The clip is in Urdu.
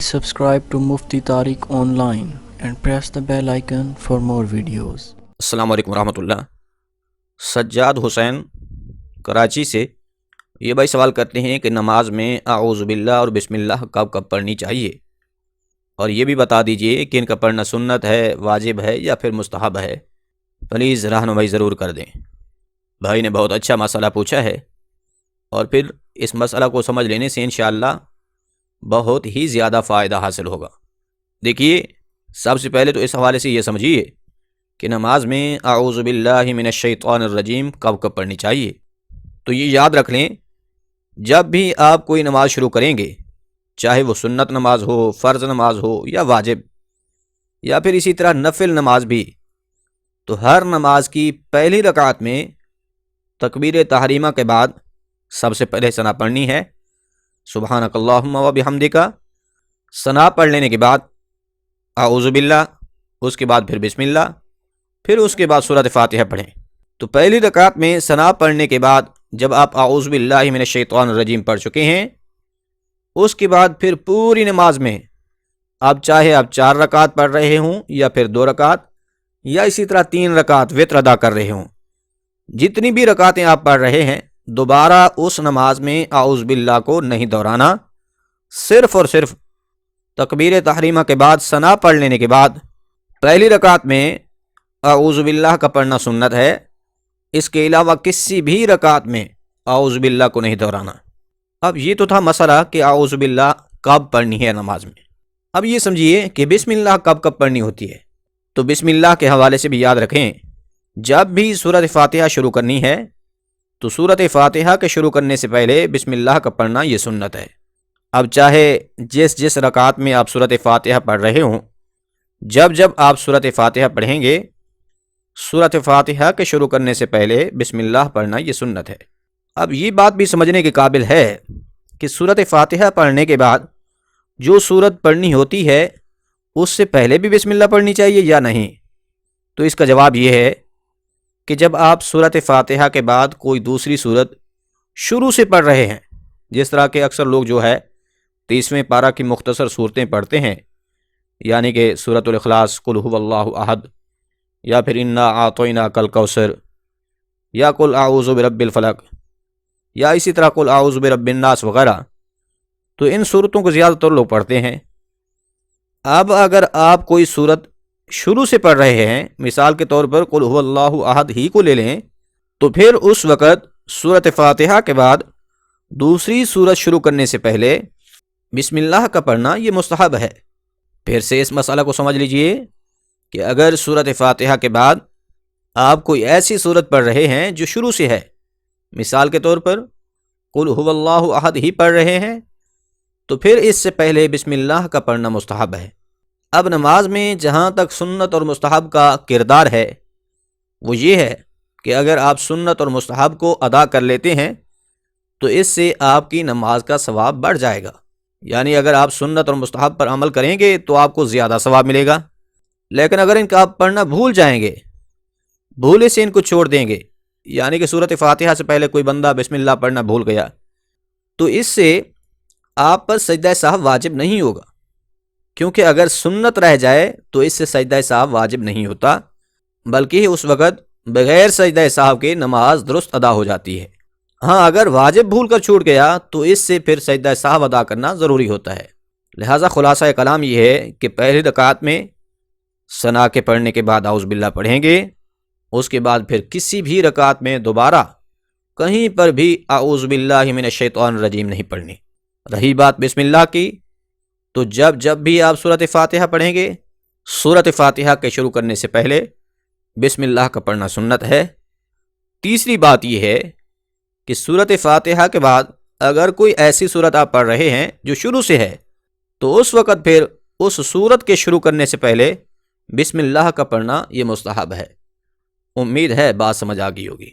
Subscribe to Mufti Tariq Online and press the bell icon for more videos. السلام علیکم ورحمۃ اللہ۔ سجاد حسین کراچی سے یہ بھائی سوال کرتے ہیں کہ نماز میں اعوذ باللہ اور بسم اللہ کب کب پڑھنی چاہیے، اور یہ بھی بتا دیجئے کہ ان کا پڑھنا سنت ہے، واجب ہے یا پھر مستحب ہے۔ پلیز رہنمائی ضرور کر دیں۔ بھائی نے بہت اچھا مسئلہ پوچھا ہے، اور پھر اس مسئلہ کو سمجھ لینے سے انشاءاللہ بہت ہی زیادہ فائدہ حاصل ہوگا۔ دیکھیے، سب سے پہلے تو اس حوالے سے یہ سمجھیے کہ نماز میں اعوذ باللہ من الشیطان الرجیم کب کب پڑھنی چاہیے۔ تو یہ یاد رکھ لیں، جب بھی آپ کوئی نماز شروع کریں گے، چاہے وہ سنت نماز ہو، فرض نماز ہو یا واجب، یا پھر اسی طرح نفل نماز بھی، تو ہر نماز کی پہلی رکعت میں تکبیر تحریمہ کے بعد سب سے پہلے ثنا پڑھنی ہے، سبحانک اللہم و بحمدک۔ ثنا پڑھ لینے کے بعد اعوذ باللہ، اس کے بعد پھر بسم اللہ، پھر اس کے بعد سورۃ فاتحہ پڑھیں۔ تو پہلی رکعت میں ثنا پڑھنے کے بعد جب آپ اعوذ باللہ من الشیطان الرجیم پڑھ چکے ہیں، اس کے بعد پھر پوری نماز میں چاہے آپ 4 رکعت پڑھ رہے ہوں یا پھر 2 رکعت یا اسی طرح 3 رکعت وتر ادا کر رہے ہوں، جتنی بھی رکعتیں آپ پڑھ رہے ہیں، دوبارہ اس نماز میں اعوذ باللہ کو نہیں دہرانا، صرف اور صرف تکبیر تحریمہ کے بعد ثنا پڑھ لینے کے بعد پہلی رکعت میں اعوذ باللہ کا پڑھنا سنت ہے، اس کے علاوہ کسی بھی رکعت میں اعوذ باللہ کو نہیں دہرانا۔ اب یہ تو تھا مسئلہ کہ اعوذ باللہ کب پڑھنی ہے نماز میں۔ اب یہ سمجھیے کہ بسم اللہ کب کب پڑھنی ہوتی ہے۔ تو بسم اللہ کے حوالے سے بھی یاد رکھیں، جب بھی سورۃ فاتحہ شروع کرنی ہے تو سورۃ فاتحہ کے شروع کرنے سے پہلے بسم اللہ کا پڑھنا یہ سنت ہے۔ اب چاہے جس رکعت میں آپ سورۃ فاتحہ پڑھ رہے ہوں، جب آپ سورۃ فاتحہ پڑھیں گے، سورۃ فاتحہ کے شروع کرنے سے پہلے بسم اللہ پڑھنا یہ سنت ہے۔ اب یہ بات بھی سمجھنے کے قابل ہے کہ سورۃ فاتحہ پڑھنے کے بعد جو سورت پڑھنی ہوتی ہے، اس سے پہلے بھی بسم اللہ پڑھنی چاہیے یا نہیں؟ تو اس کا جواب یہ ہے کہ جب آپ سورۃ فاتحہ کے بعد کوئی دوسری سورت شروع سے پڑھ رہے ہیں، جس طرح کہ اکثر لوگ جو ہے 30ویں پارہ کی مختصر صورتیں پڑھتے ہیں، یعنی کہ سورۃ الاخلاص، قل هو اللہ احد، یا پھر انا اعطیناک الکوثر، یا قل اعوذ برب الفلق، یا اسی طرح قل اعوذ برب الناس وغیرہ، تو ان صورتوں کو زیادہ تر لوگ پڑھتے ہیں۔ اب اگر آپ کوئی صورت شروع سے پڑھ رہے ہیں، مثال کے طور پر قل هو اللہ احد ہی کو لے لیں، تو پھر اس وقت سورۃ فاتحہ کے بعد دوسری سورت شروع کرنے سے پہلے بسم اللہ کا پڑھنا یہ مستحب ہے۔ پھر سے اس مسئلہ کو سمجھ لیجئے کہ اگر سورۃ فاتحہ کے بعد آپ کوئی ایسی سورت پڑھ رہے ہیں جو شروع سے ہے، مثال کے طور پر قل هو اللہ احد ہی پڑھ رہے ہیں، تو پھر اس سے پہلے بسم اللہ کا پڑھنا مستحب ہے۔ اب نماز میں جہاں تک سنت اور مستحب کا کردار ہے، وہ یہ ہے کہ اگر آپ سنت اور مستحب کو ادا کر لیتے ہیں تو اس سے آپ کی نماز کا ثواب بڑھ جائے گا، یعنی اگر آپ سنت اور مستحب پر عمل کریں گے تو آپ کو زیادہ ثواب ملے گا۔ لیکن اگر ان کا آپ پڑھنا بھول جائیں گے، بھولے سے ان کو چھوڑ دیں گے، یعنی کہ سورۃ فاتحہ سے پہلے کوئی بندہ بسم اللہ پڑھنا بھول گیا، تو اس سے آپ پر سجدہ سہو واجب نہیں ہوگا، کیونکہ اگر سنت رہ جائے تو اس سے سجدہ سہو واجب نہیں ہوتا، بلکہ اس وقت بغیر سجدہ سہو کے نماز درست ادا ہو جاتی ہے۔ ہاں، اگر واجب بھول کر چھوٹ گیا تو اس سے پھر سجدہ سہو ادا کرنا ضروری ہوتا ہے۔ لہٰذا خلاصہ کلام یہ ہے کہ پہلی رکعت میں ثنا کے پڑھنے کے بعد اعوذ باللہ پڑھیں گے، اس کے بعد پھر کسی بھی رکعت میں دوبارہ کہیں پر بھی اعوذ باللہ من الشیطان الرجیم نہیں پڑھنی۔ رہی بات بسم اللہ کی، تو جب بھی آپ سورۃ فاتحہ پڑھیں گے، سورۃ فاتحہ کے شروع کرنے سے پہلے بسم اللہ کا پڑھنا سنت ہے۔ تیسری بات یہ ہے کہ سورۃ فاتحہ کے بعد اگر کوئی ایسی سورت آپ پڑھ رہے ہیں جو شروع سے ہے، تو اس وقت پھر اس سورت کے شروع کرنے سے پہلے بسم اللہ کا پڑھنا یہ مستحب ہے۔ امید ہے بات سمجھ آ گئی ہوگی۔